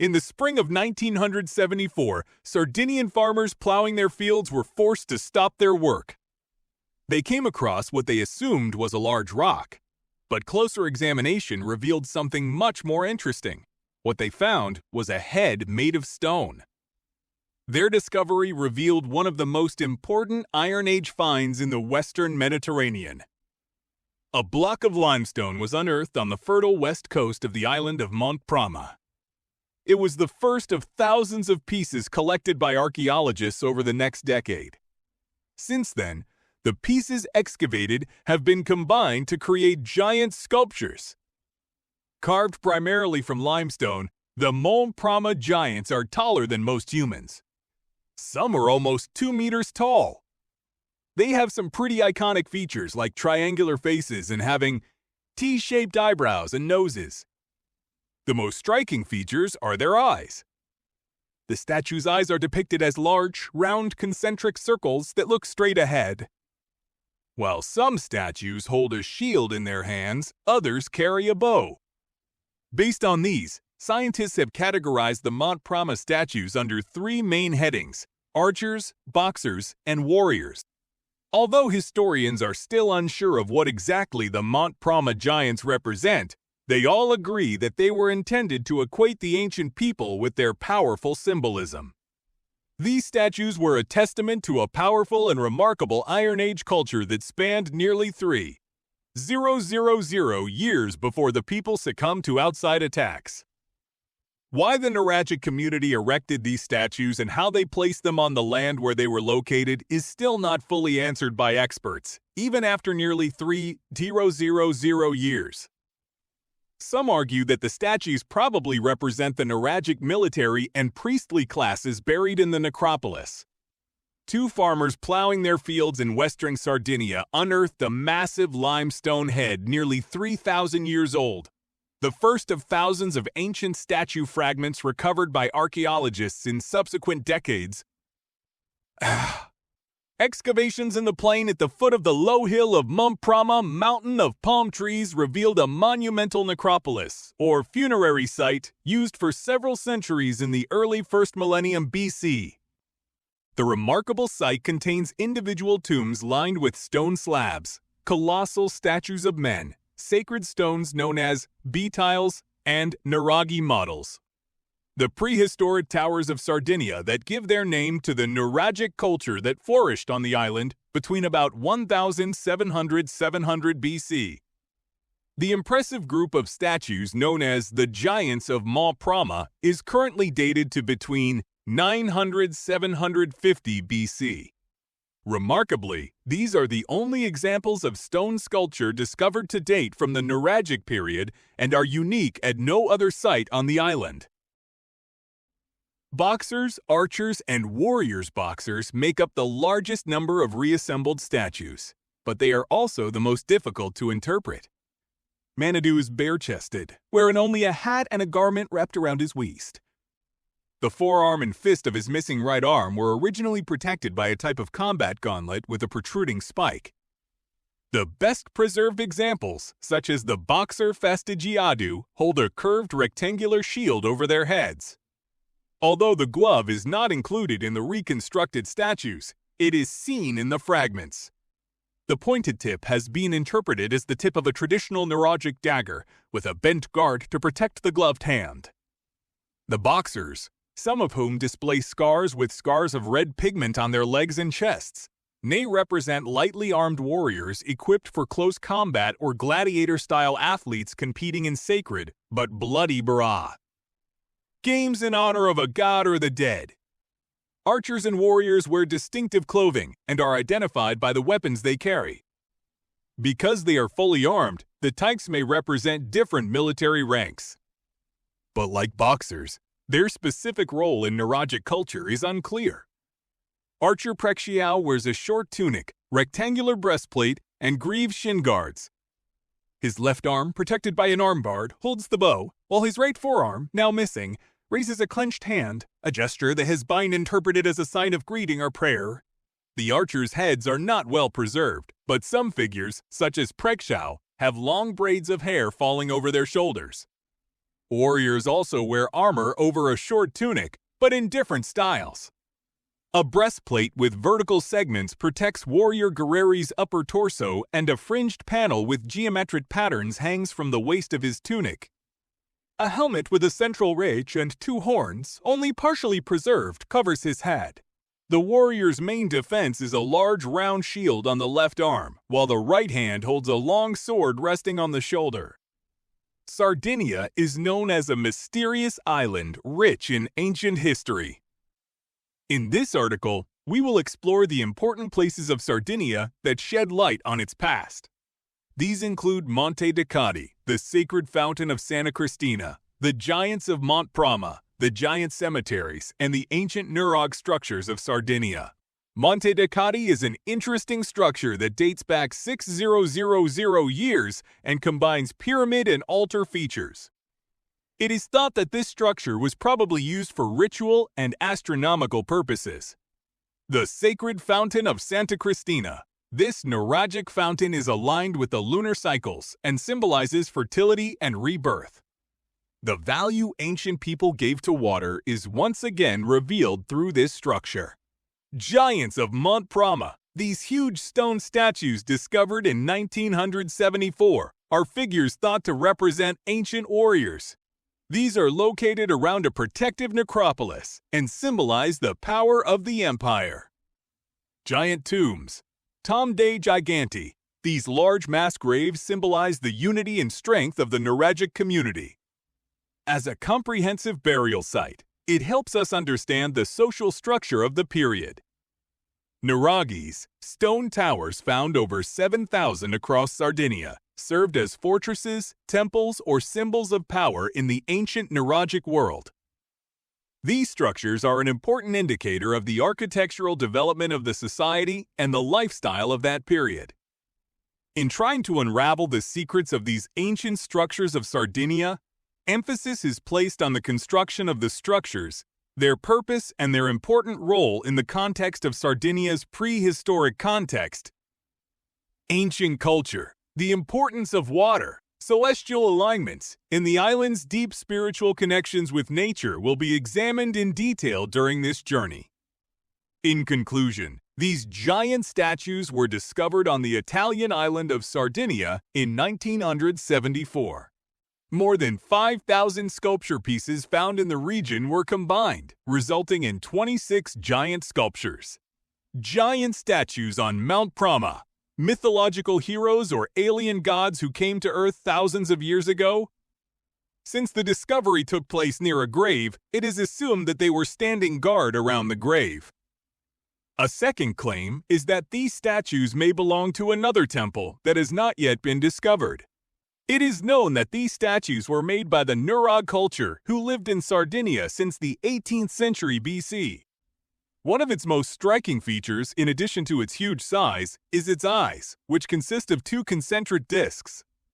In the spring of 1974, Sardinian farmers plowing their fields were forced to stop their work. They came across what they assumed was a large rock, but closer examination revealed something much more interesting. What they found was a head made of stone. Their discovery revealed one of the most important Iron Age finds in the Western Mediterranean. A block of limestone was unearthed on the fertile west coast of the island of Mont Prama. It was the first of thousands of pieces collected by archaeologists over the next decade. Since then, the pieces excavated have been combined to create giant sculptures. Carved primarily from limestone, the Mont Prama giants are taller than most humans. Some are almost 2 meters tall. They have some pretty iconic features like triangular faces and having T-shaped eyebrows and noses. The most striking features are their eyes. The statue's eyes are depicted as large, round, concentric circles that look straight ahead. While some statues hold a shield in their hands, others carry a bow. Based on these, scientists have categorized the Mont Prama statues under 3 main headings: archers, boxers, and warriors. Although historians are still unsure of what exactly the Mont Prama giants represent, they all agree that they were intended to equate the ancient people with their powerful symbolism. These statues were a testament to a powerful and remarkable Iron Age culture that spanned nearly 3,000 years before the people succumbed to outside attacks. Why the Nuragic community erected these statues and how they placed them on the land where they were located is still not fully answered by experts, even after nearly 3,000 years. Some argue that the statues probably represent the Nuragic military and priestly classes buried in the necropolis. 2 farmers plowing their fields in western Sardinia unearthed a massive limestone head nearly 3,000 years old, the first of thousands of ancient statue fragments recovered by archaeologists in subsequent decades. Excavations in the plain at the foot of the low hill of Mont Prama, mountain of palm trees, revealed a monumental necropolis, or funerary site, used for several centuries in the early 1st millennium BC. The remarkable site contains individual tombs lined with stone slabs, colossal statues of men, sacred stones known as B-tiles, and Nuragi models. The prehistoric towers of Sardinia that give their name to the Nuragic culture that flourished on the island between about 1700 BC. The impressive group of statues known as the Giants of Mont Prama is currently dated to between 900–750 BC. Remarkably, these are the only examples of stone sculpture discovered to date from the Nuragic period and are unique at no other site on the island. Boxers, archers, and warriors boxers make up the largest number of reassembled statues, but they are also the most difficult to interpret. Manitou is bare-chested, wearing only a hat and a garment wrapped around his waist. The forearm and fist of his missing right arm were originally protected by a type of combat gauntlet with a protruding spike. The best-preserved examples, such as the boxer fastigiadu, hold a curved rectangular shield over their heads. Although the glove is not included in the reconstructed statues, it is seen in the fragments. The pointed tip has been interpreted as the tip of a traditional Nuragic dagger, with a bent guard to protect the gloved hand. The boxers, some of whom display scars of red pigment on their legs and chests, may represent lightly armed warriors equipped for close combat or gladiator-style athletes competing in sacred but bloody baraah. Games in honor of a god or the dead. Archers and warriors wear distinctive clothing and are identified by the weapons they carry. Because they are fully armed, the tykes may represent different military ranks. But like boxers, their specific role in Nuragic culture is unclear. Archer Prexiao wears a short tunic, rectangular breastplate, and greaves shin guards. His left arm, protected by an armbard, holds the bow, while his right forearm, now missing, raises a clenched hand, a gesture that has been interpreted as a sign of greeting or prayer. The archers' heads are not well preserved, but some figures, such as Prexiao, have long braids of hair falling over their shoulders. Warriors also wear armor over a short tunic, but in different styles. A breastplate with vertical segments protects warrior guerreri's upper torso, and a fringed panel with geometric patterns hangs from the waist of his tunic. A helmet with a central ridge and two horns, only partially preserved, covers his head. The warrior's main defense is a large round shield on the left arm, while the right hand holds a long sword resting on the shoulder. Sardinia is known as a mysterious island rich in ancient history. In this article, we will explore the important places of Sardinia that shed light on its past. These include Monte de Cadi, the sacred fountain of Santa Cristina, the giants of Mont Prama, the giant cemeteries, and the ancient Nurag structures of Sardinia. Monte de Cadi is an interesting structure that dates back 6000 years and combines pyramid and altar features. It is thought that this structure was probably used for ritual and astronomical purposes. The sacred fountain of Santa Cristina. This Nuragic fountain is aligned with the lunar cycles and symbolizes fertility and rebirth. The value ancient people gave to water is once again revealed through this structure. Giants of Mont Prama. These huge stone statues discovered in 1974 are figures thought to represent ancient warriors. These are located around a protective necropolis and symbolize the power of the empire. Giant tombs. Tomb dei Giganti. These large mass graves symbolize the unity and strength of the Nuragic community. As a comprehensive burial site, it helps us understand the social structure of the period. Nuragis, stone towers found over 7,000 across Sardinia, served as fortresses, temples, or symbols of power in the ancient Nuragic world. These structures are an important indicator of the architectural development of the society and the lifestyle of that period. In trying to unravel the secrets of these ancient structures of Sardinia, emphasis is placed on the construction of the structures, their purpose, and their important role in the context of Sardinia's prehistoric context. Ancient culture. The importance of water, celestial alignments, and the island's deep spiritual connections with nature will be examined in detail during this journey. In conclusion, these giant statues were discovered on the Italian island of Sardinia in 1974. More than 5,000 sculpture pieces found in the region were combined, resulting in 26 giant sculptures. Giant statues on Mount Prama. Mythological heroes or alien gods who came to Earth thousands of years ago? Since the discovery took place near a grave, it is assumed that they were standing guard around the grave. A second claim is that these statues may belong to another temple that has not yet been discovered. It is known that these statues were made by the Nurag culture who lived in Sardinia since the 18th century BC. One of its most striking features, in addition to its huge size, is its eyes, which consist of two concentric discs.